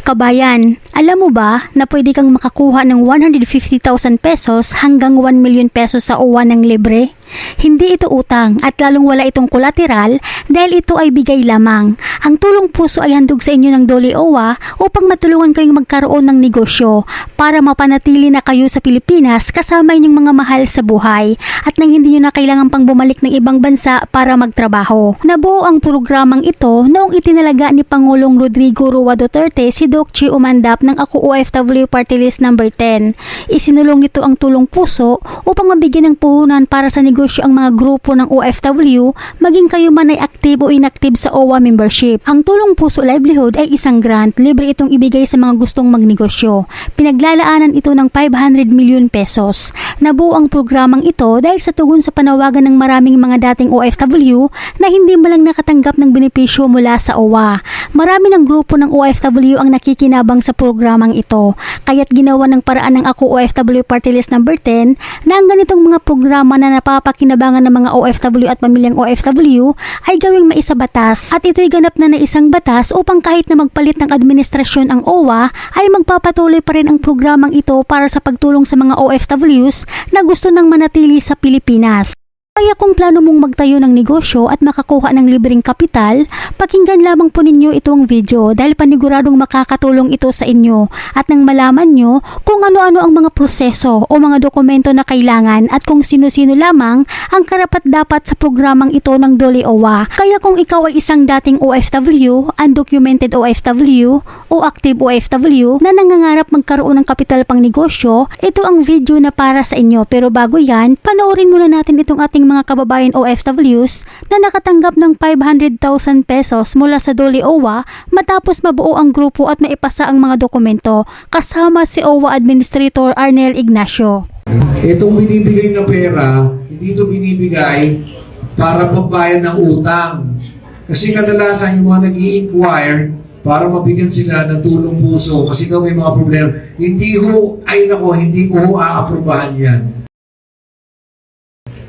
Kabayan, alam mo ba na pwede kang makakuha ng 150,000 pesos hanggang 1 million pesos sa OWA ng libre? Hindi ito utang at lalong wala itong kolateral dahil ito ay bigay lamang. Ang tulong puso ay handog sa inyo ng Dole OWA upang matulungan kayong magkaroon ng negosyo para mapanatili na kayo sa Pilipinas kasama inyong mga mahal sa buhay at nang hindi nyo na kailangan pang bumalik ng ibang bansa para magtrabaho. Nabuo ang programang ito noong itinalaga ni Pangulong Rodrigo Roa Duterte si Doc Chi Umandap ng Ako OFW Party List number 10. Isinulong nito ang tulong puso upang mabigyan ng puhunan para sa negosyo ang mga grupo ng OFW, maging kayo man ay active o inactive sa OWA membership. Ang tulong puso livelihood ay isang grant, libre itong ibigay sa mga gustong magnegosyo. Pinaglalaanan ito ng 500 million pesos. Nabuo ang programang ito dahil sa tugon sa panawagan ng maraming mga dating OFW na hindi mo lang nakatanggap ng benepisyo mula sa OWA. Marami ng grupo ng OFW ang nakikinabang sa programang ito, kaya't ginawa ng paraan ng Ako OFW Party List number 10 na ang ganitong mga programa na napapakinabangan ng mga OFW at pamilyang OFW ay gawing maisabatas at ito'y ganap na isang batas upang kahit na magpalit ng administrasyon ang OWA ay magpapatuloy pa rin ang programang ito para sa pagtulong sa mga OFWs na gusto nang manatili sa Pilipinas. Kaya kung plano mong magtayo ng negosyo at makakuha ng libreng kapital, pakinggan lamang po ninyo itong video dahil paniguradong makakatulong ito sa inyo at nang malaman nyo kung ano-ano ang mga proseso o mga dokumento na kailangan at kung sino-sino lamang ang karapat-dapat sa programang ito ng Dole OWA. Kaya kung ikaw ay isang dating OFW, undocumented OFW o active OFW na nangangarap magkaroon ng kapital pang negosyo, ito ang video na para sa inyo. Pero bago yan, panoorin muna natin itong ating mga kababayan OFWs na nakatanggap ng 500,000 pesos mula sa Dole OWA matapos mabuo ang grupo at maipasa ang mga dokumento kasama si OWA Administrator Arnel Ignacio. Itong binibigay na pera, hindi ito binibigay para pambayad ng utang. Kasi kadalasan yung mga nag-i-inquire para mabigyan sila ng tulong puso kasi daw may mga problema. Hindi ko aaprubahan yan.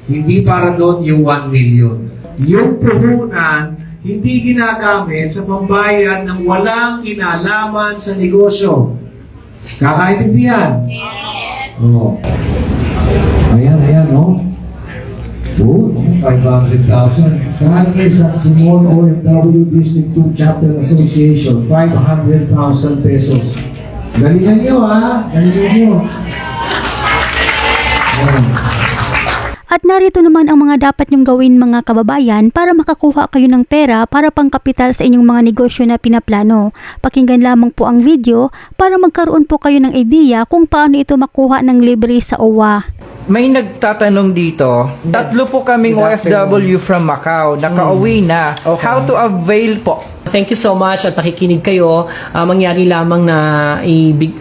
Hindi para doon yung 1 million. Yung puhunan, hindi ginagamit sa pambayad ng walang kinalaman sa negosyo. Kakaintindihan? Oo. Ayan, no? Oo, 500,000. Kaya sa Simon OFW District 2 Chapter Association, 500,000 pesos. Galingan nyo, ha? Galingan nyo. At narito naman ang mga dapat nyong gawin mga kababayan para makakuha kayo ng pera para pangkapital sa inyong mga negosyo na pinaplano. Pakinggan lamang po ang video para magkaroon po kayo ng idea kung paano ito makuha ng libre sa OWA. May nagtatanong dito, tatlo po kaming OFW from Macau, nakauwi na. Okay. How to avail po? Thank you so much at nakikinig kayo. Mangyari lamang na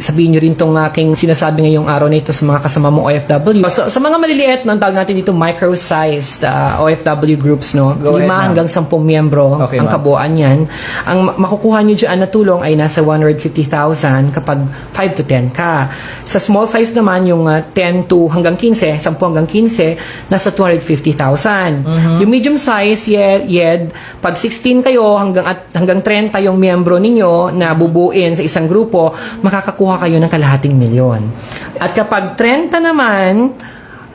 sabihin nyo rin itong aking sinasabi ngayong araw na ito sa mga kasama mong OFW. So, sa mga maliliit, ang tawag natin dito micro-sized OFW groups, no? 5 hanggang 10 miyembro ang kabuuan yan. Ang makukuha nyo dyan na tulong ay nasa 150,000 kapag 5 to 10 ka. Sa small size naman, yung 10 to hanggang 15, 10 hanggang 15, nasa 250,000. Yung medium size, pag 16 kayo hanggang 30 yung miyembro ninyo na bubuin sa isang grupo, makakakuha kayo ng kalahating milyon. At kapag 30 naman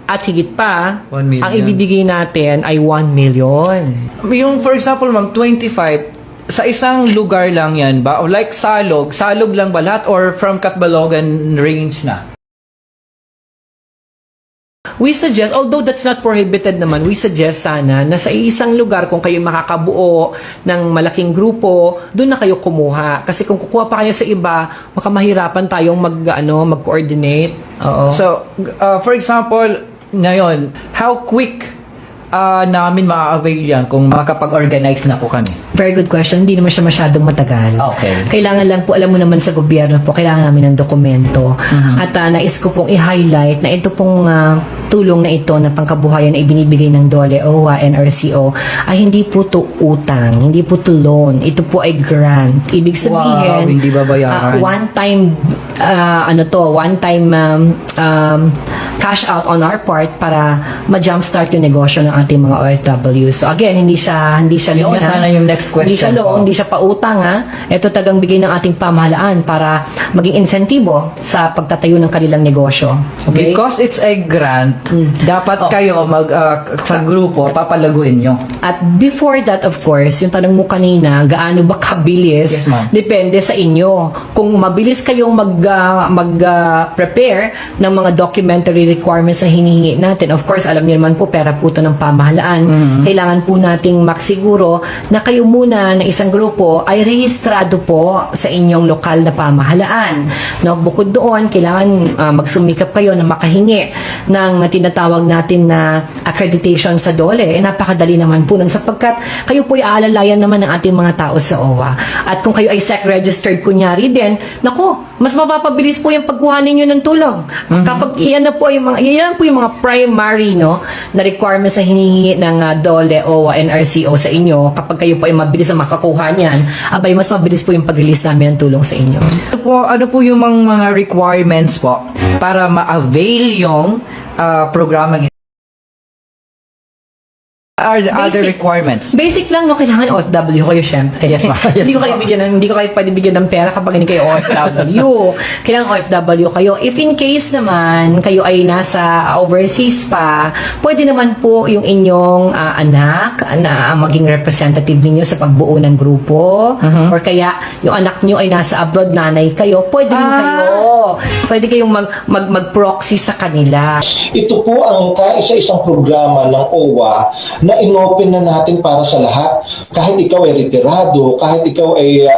at higit pa, ang ibibigay natin ay 1 million. Yung for example, ma'am, 25, sa isang lugar lang yan ba? O like Salog lang ba lahat or from Catbalogan range na? We suggest, although that's not prohibited naman, we suggest sana na sa isang lugar kung kayo makakabuo ng malaking grupo, doon na kayo kumuha. Kasi kung kukuha pa kayo sa iba, makamahirapan tayong mag-coordinate. Oo. So, for example, ngayon, how quick namin ma-avail yan kung makapag-organize na po kami? Very good question. Hindi naman siya masyadong matagal. Okay. Kailangan lang po, alam mo naman sa gobyerno po, kailangan namin ng dokumento. At nais ko pong i-highlight na ito pong tulong na ito na pangkabuhayan na ibinibigay ng Dole OWA, NRCO, ay hindi po to utang, hindi po to loan. Ito po ay grant. Ibig sabihin, hindi babayaran. one-time cash out on our part para ma-jumpstart yung negosyo ng ating mga OFW. So again, hindi siya Yun loan. nga sana yung next question Hindi siya ko. loan, hindi siya pautang ha. Ito tagang bigay ng ating pamahalaan para maging insentibo sa pagtatayo ng kanilang negosyo. Okay? Because it's a grant, dapat Oh. kayo sa grupo, papalaguin nyo. At before that, of course, yung tanong mo kanina, gaano ba kabilis? Yes, ma'am. Depende sa inyo. Kung mabilis kayong prepare ng mga documentary requirements na hinihingi natin, of course, alam niyo naman po, pera po ito ng pamahalaan. Kailangan po nating maksiguro na kayo muna na isang grupo ay rehistrado po sa inyong lokal na pamahalaan. No, bukod doon, kailangan magsumikap kayo na makahingi ng tinatawag natin na accreditation sa DOLE. Napakadali naman po nun sapagkat kayo po ay aalalayan naman ng ating mga tao sa OWA. At kung kayo ay SEC registered kunyari din, nako, mas mapapabilis po yung pagkuha ninyo ng tulong. Kapag yan po yung mga primary na requirements na hinihingi ng DOLE, OWA, NRCO sa inyo, kapag kayo po ay mabilis na makakuha niyan, abay mas mabilis po yung pag-release namin ng tulong sa inyo. Ano po yung mga requirements po para ma-avail yung programang ito? Are the other Basic. requirements? Basic lang, kailangan OFW kayo, syempre. Yes, ma'am. Yes, hindi ko kayo pwede bigyan ng pera kapag hindi kayo OFW. Kailangan OFW kayo. If in case naman, kayo ay nasa overseas pa, pwede naman po yung inyong anak na maging representative ninyo sa pagbuo ng grupo. Or kaya, yung anak nyo ay nasa abroad, nanay kayo, pwede rin kayo. Pwede kayong mag-proxy sa kanila. Ito po ang kaisa-isang programa ng OWA na inopen na natin para sa lahat. Kahit ikaw ay retirado, kahit ikaw ay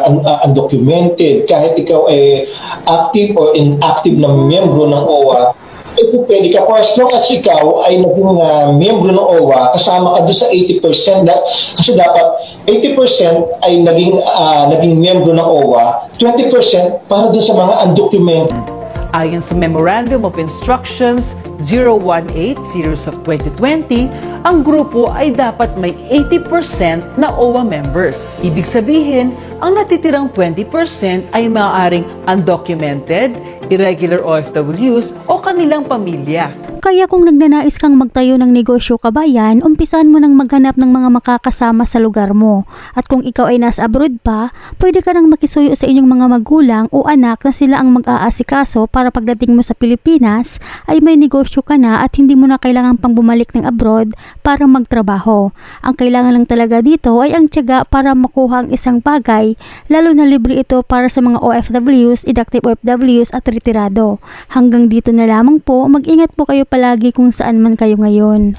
undocumented, kahit ikaw ay active or inactive na miyembro ng OWA, ito pwede ka po as long as ikaw ay naging miyembro ng OWA, kasama ka doon sa 80%. Kasi dapat 80% ay naging miyembro ng OWA, 20% para doon sa mga undocumented. Ayon sa Memorandum of Instructions 018 Series of 2020, ang grupo ay dapat may 80% na OWA members. Ibig sabihin, ang natitirang 20% ay maaaring undocumented, irregular OFWs o kanilang pamilya. Kaya kung nagnanais kang magtayo ng negosyo kabayan, umpisan mo nang maghanap ng mga makakasama sa lugar mo. At kung ikaw ay nasa abroad pa, pwede ka nang makisuyo sa inyong mga magulang o anak na sila ang mag-aasikaso para pagdating mo sa Pilipinas ay may negosyo ka na at hindi mo na kailangan pang bumalik ng abroad para magtrabaho. Ang kailangan lang talaga dito ay ang tiyaga para makuha ang isang bagay, lalo na libre ito para sa mga OFWs, inactive OFWs at retirado. Hanggang dito na lamang po, mag-ingat po kayo palagi kung saan man kayo ngayon.